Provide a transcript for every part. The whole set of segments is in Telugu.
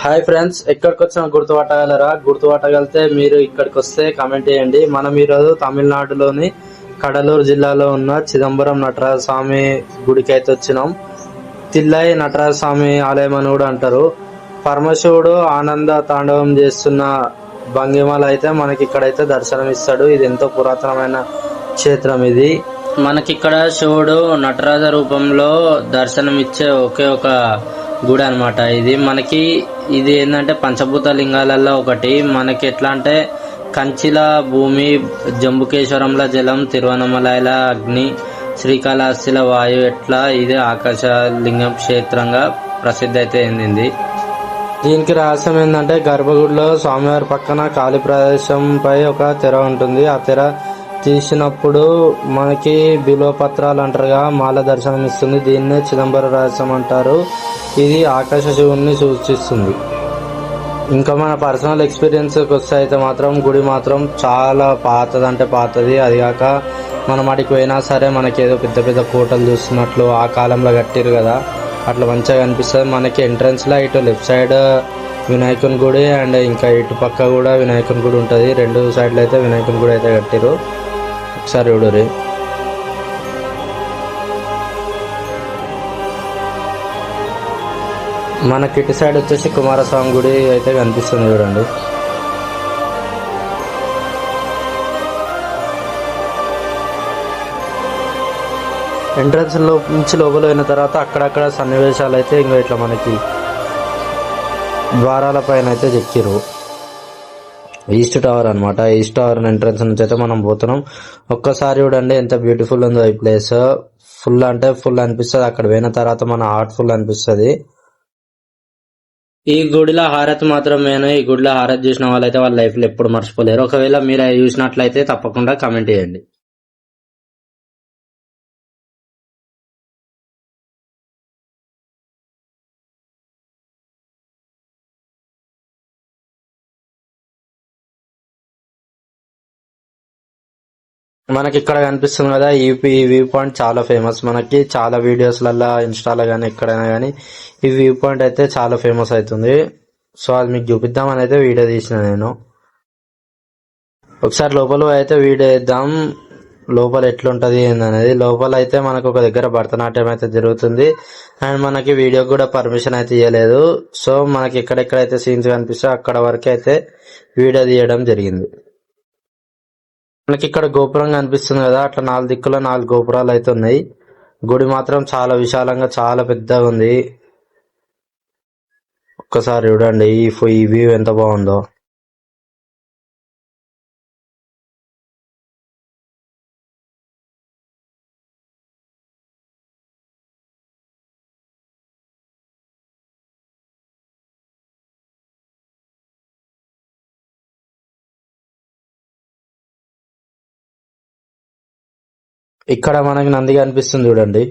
హాయ్ ఫ్రెండ్స్, ఎక్కడికి వచ్చినా గుర్తుపట్టగలరా? గుర్తుపట్టగలితే మీరు ఇక్కడికి వస్తే కామెంట్ చేయండి. మనం ఈరోజు తమిళనాడులోని కడలూరు జిల్లాలో ఉన్న చిదంబరం నటరాజ స్వామి గుడికి అయితే వచ్చినాం. తిల్లై నటరాజ స్వామి ఆలయం అని కూడా అంటారు. పరమశివుడు ఆనంద తాండవం చేస్తున్న భంగిమలు అయితే మనకి ఇక్కడైతే దర్శనం ఇస్తాడు. ఇది ఎంతో పురాతనమైన క్షేత్రం. ఇది మనకిక్కడ శివుడు నటరాజ రూపంలో దర్శనం ఇచ్చే ఒకే ఒక గుడి అనమాట. ఇది ఏంటంటే పంచభూత లింగాలలో ఒకటి. మనకి ఎట్లా అంటే కంచిల భూమి, జంబుకేశ్వరంల జలం, తిరువనమలైల అగ్ని, శ్రీకాళహస్తిల వాయు, ఎట్లా ఇది ఆకాశ లింగం క్షేత్రంగా ప్రసిద్ధి అయితే చెందింది. దీనికి రహస్యం ఏంటంటే గర్భగుడిలో స్వామివారి పక్కన ఖాళీ ప్రదేశంపై ఒక తెర ఉంటుంది. ఆ తెర తీసినప్పుడు మనకి బిల్వపత్రాలు అంటారుగా, మాల దర్శనం ఇస్తుంది. దీన్నే చిదంబర రహస్యం అంటారు. ఇది ఆకాశ శివుణ్ణి సూచిస్తుంది. ఇంకా మన పర్సనల్ ఎక్స్పీరియన్స్కి వస్తే అయితే మాత్రం గుడి మాత్రం చాలా పాతదంటే పాతది. అది కాక మనం అడికి పోయినా సరే మనకి ఏదో పెద్ద పెద్ద కోటలు చూస్తున్నట్లు ఆ కాలంలో కట్టిరు కదా, అట్లా మంచిగా కనిపిస్తుంది. మనకి ఎంట్రన్స్లో ఇటు లెఫ్ట్ సైడ్ వినాయకుని గుడి అండ్ ఇంకా ఇటు పక్క కూడా వినాయకుని గుడి ఉంటుంది. రెండు సైడ్లు అయితే వినాయకుని గుడి అయితే కట్టిరు. ఒకసారి చూడరి. మనకి ఇటు సైడ్ వచ్చేసి కుమారస్వామి గుడి అయితే కనిపిస్తుంది చూడండి. ఎంట్రన్స్ నుంచి లోపల అయిన తర్వాత అక్కడక్కడ సన్నివేశాలు అయితే ఇంకా ఇట్లా మనకి ద్వారాల పైన అయితే చెక్కిరు. ఈస్ట్ టవర్ అనమాట. ఈస్ట్ టవర్ ఎంట్రన్స్ నుంచి అయితే మనం పోతున్నాం. ఒక్కసారి చూడండి ఎంత బ్యూటిఫుల్ ఉందో ఈ ప్లేస్. ఫుల్ అంటే ఫుల్ అనిపిస్తుంది. అక్కడ పోయిన తర్వాత మన హార్ట్ ఫుల్ అనిపిస్తుంది. ఈ గుడిలో హారతి మాత్రం నేను ఈ గుడిలో హారతి చూసిన వాళ్ళైతే వాళ్ళ లైఫ్లో ఎప్పుడు మర్చిపోలేరు. ఒకవేళ మీరు చూసినట్లయితే తప్పకుండా కామెంట్ చేయండి. మనకి ఇక్కడ కనిపిస్తుంది కదా, ఈ వ్యూ పాయింట్ చాలా ఫేమస్. మనకి చాలా వీడియోస్లలో ఇన్స్టాలో కానీ ఎక్కడైనా కానీ ఈ వ్యూ పాయింట్ అయితే చాలా ఫేమస్ అవుతుంది. సో అది మీకు చూపిద్దామని అయితే వీడియో తీసిన నేను. ఒకసారి లోపల అయితే వీడియో వేద్దాం, లోపల ఎట్లుంటది ఏందనేది. లోపల అయితే మనకు ఒక దగ్గర భరతనాట్యం అయితే జరుగుతుంది. అండ్ మనకి వీడియో కూడా పర్మిషన్ అయితే ఇవ్వలేదు. సో మనకి ఎక్కడెక్కడైతే సీన్స్ కనిపిస్తాయో అక్కడ వరకు అయితే వీడియో తీయడం జరిగింది. మనకి ఇక్కడ గోపురం కనిపిస్తుంది కదా, అట్లా 4 దిక్కుల 4 గోపురాలు అయితే ఉన్నాయి. గుడి మాత్రం చాలా విశాలంగా చాలా పెద్దగా ఉంది. ఒక్కసారి చూడండి ఈ వ్యూ ఎంత బాగుందో. ఇక్కడ మనకి నంది కనిపిస్తుంది చూడండి.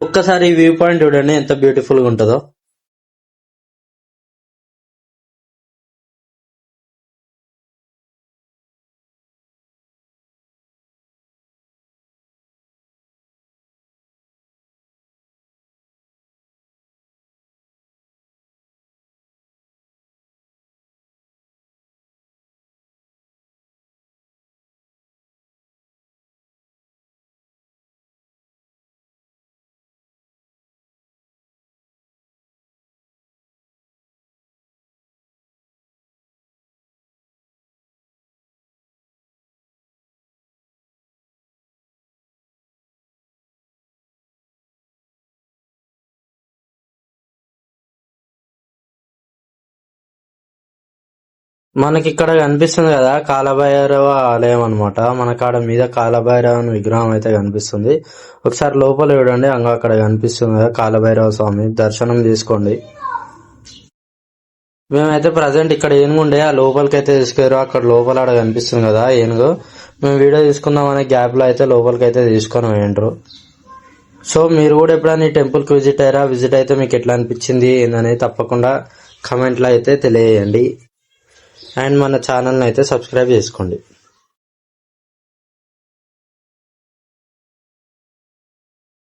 ఒక్కసారి ఈ వ్యూ పాయింట్ చూడండి ఎంత బ్యూటిఫుల్ గా ఉంటుందో. మనకి ఇక్కడ కనిపిస్తుంది కదా కాలభైరవ ఆలయం అన్నమాట. మనకాడ మీద కాలభైరవ విగ్రహం అయితే కనిపిస్తుంది. ఒకసారి లోపల చూడండి, అక్కడ కనిపిస్తుంది కదా కాలభైరవ స్వామి, దర్శనం చేసుకోండి. మేమైతే ప్రజెంట్ ఇక్కడ ఏనుగుండే ఆ లోపలికి అయితే తీసుకెళ్ళారు. అక్కడ లోపల ఆడ కనిపిస్తుంది కదా ఏనుగు, మేము వీడియో తీసుకుందాం అనే గ్యాప్ లో అయితే లోపలికి అయితే తీసుకొని పోయిండ్రు. సో మీరు కూడా ఎప్పుడైనా ఈ టెంపుల్ కి విజిట్ అయ్యారా? విజిట్ అయితే మీకు ఎట్లా అనిపించింది ఏందని తప్పకుండా కమెంట్లో అయితే తెలియజేయండి. అండ్ మన ఛానల్ని అయితే సబ్స్క్రైబ్ చేసుకోండి.